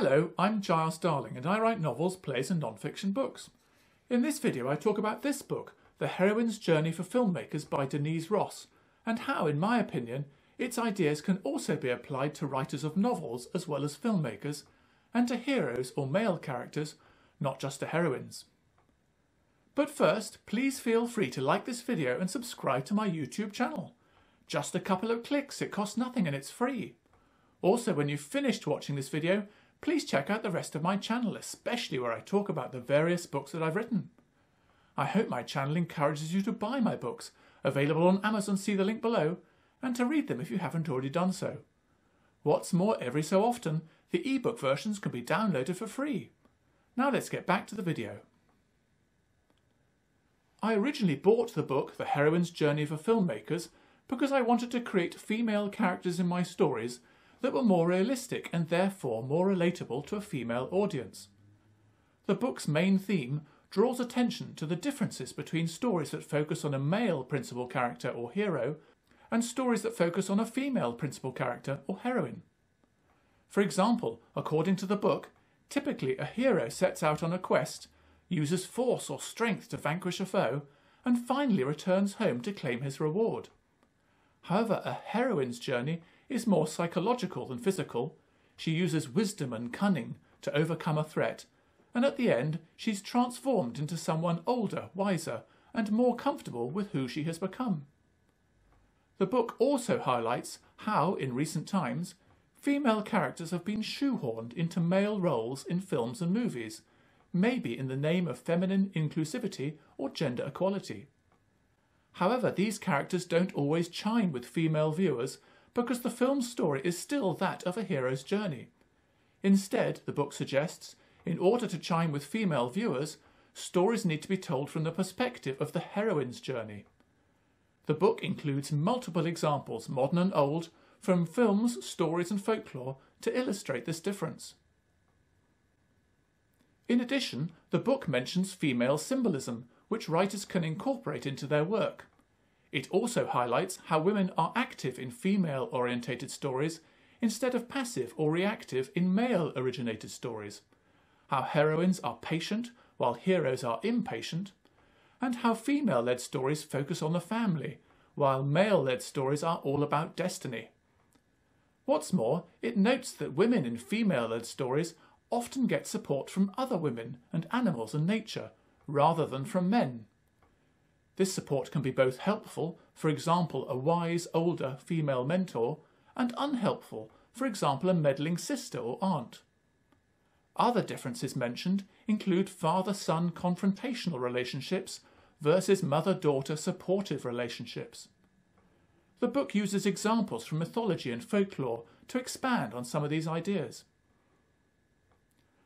Hello, I'm Giles Darling and I write novels, plays and non-fiction books. In this video I talk about this book, The Heroine's Journey for Filmmakers by Denise Ross, and how, in my opinion, its ideas can also be applied to writers of novels as well as filmmakers, and to heroes or male characters, not just to heroines. But first, please feel free to like this video and subscribe to my YouTube channel. Just a couple of clicks, it costs nothing and it's free. Also, when you've finished watching this video, please check out the rest of my channel, especially where I talk about the various books that I've written. I hope my channel encourages you to buy my books, available on Amazon, see the link below, and to read them if you haven't already done so. What's more, every so often, the ebook versions can be downloaded for free. Now let's get back to the video. I originally bought the book The Heroine's Journey for Filmmakers because I wanted to create female characters in my stories that were more realistic and therefore more relatable to a female audience. The book's main theme draws attention to the differences between stories that focus on a male principal character or hero and stories that focus on a female principal character or heroine. For example, according to the book, typically a hero sets out on a quest, uses force or strength to vanquish a foe, and finally returns home to claim his reward. However, a heroine's journey is more psychological than physical. She uses wisdom and cunning to overcome a threat, and at the end she's transformed into someone older, wiser, and more comfortable with who she has become. The book also highlights how, in recent times, female characters have been shoehorned into male roles in films and movies, maybe in the name of feminine inclusivity or gender equality. However, these characters don't always chime with female viewers because the film's story is still that of a hero's journey. Instead, the book suggests, in order to chime with female viewers, stories need to be told from the perspective of the heroine's journey. The book includes multiple examples, modern and old, from films, stories and folklore to illustrate this difference. In addition, the book mentions female symbolism, which writers can incorporate into their work. It also highlights how women are active in female-orientated stories instead of passive or reactive in male-originated stories, how heroines are patient while heroes are impatient, and how female-led stories focus on the family, while male-led stories are all about destiny. What's more, it notes that women in female-led stories often get support from other women and animals and nature, rather than from men. This support can be both helpful, for example a wise, older female mentor, and unhelpful, for example a meddling sister or aunt. Other differences mentioned include father-son confrontational relationships versus mother-daughter supportive relationships. The book uses examples from mythology and folklore to expand on some of these ideas.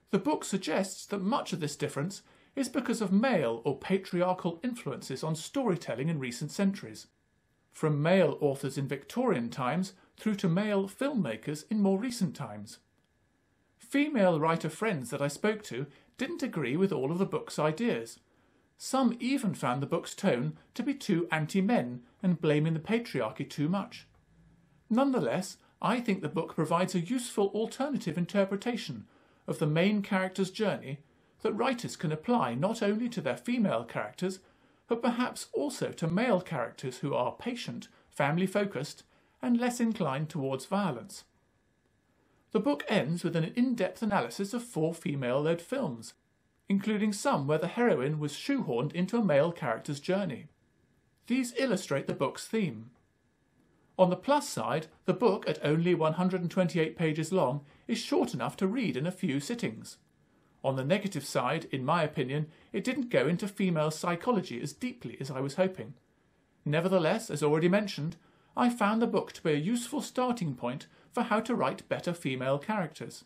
The book suggests that much of this difference is because of male or patriarchal influences on storytelling in recent centuries, from male authors in Victorian times through to male filmmakers in more recent times. Female writer friends that I spoke to didn't agree with all of the book's ideas. Some even found the book's tone to be too anti-men and blaming the patriarchy too much. Nonetheless, I think the book provides a useful alternative interpretation of the main character's journey that writers can apply not only to their female characters, but perhaps also to male characters who are patient, family-focused, and less inclined towards violence. The book ends with an in-depth analysis of 4 female-led films, including some where the heroine was shoehorned into a male character's journey. These illustrate the book's theme. On the plus side, the book, at only 128 pages long, is short enough to read in a few sittings. On the negative side, in my opinion, it didn't go into female psychology as deeply as I was hoping. Nevertheless, as already mentioned, I found the book to be a useful starting point for how to write better female characters.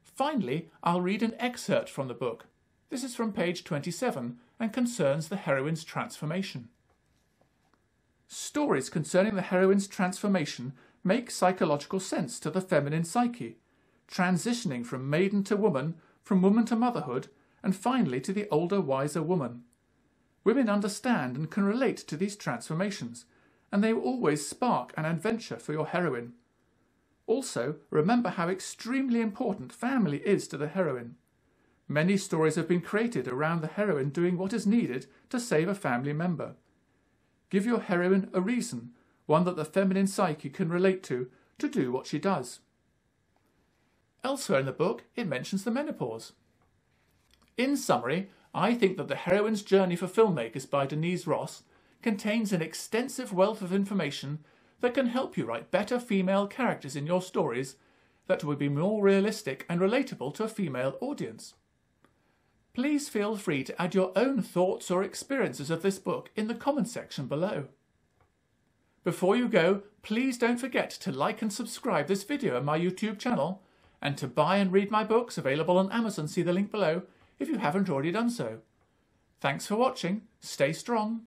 Finally, I'll read an excerpt from the book. This is from page 27 and concerns the heroine's transformation. Stories concerning the heroine's transformation make psychological sense to the feminine psyche, transitioning from maiden to woman, from woman to motherhood, and finally to the older, wiser woman. Women understand and can relate to these transformations, and they will always spark an adventure for your heroine. Also, remember how extremely important family is to the heroine. Many stories have been created around the heroine doing what is needed to save a family member. Give your heroine a reason, one that the feminine psyche can relate to do what she does. Elsewhere in the book, it mentions the menopause. In summary, I think that The Heroine's Journey for Filmmakers by Denise Ross contains an extensive wealth of information that can help you write better female characters in your stories that will be more realistic and relatable to a female audience. Please feel free to add your own thoughts or experiences of this book in the comments section below. Before you go, please don't forget to like and subscribe this video on my YouTube channel, and to buy and read my books available on Amazon, see the link below, if you haven't already done so. Thanks for watching, stay strong.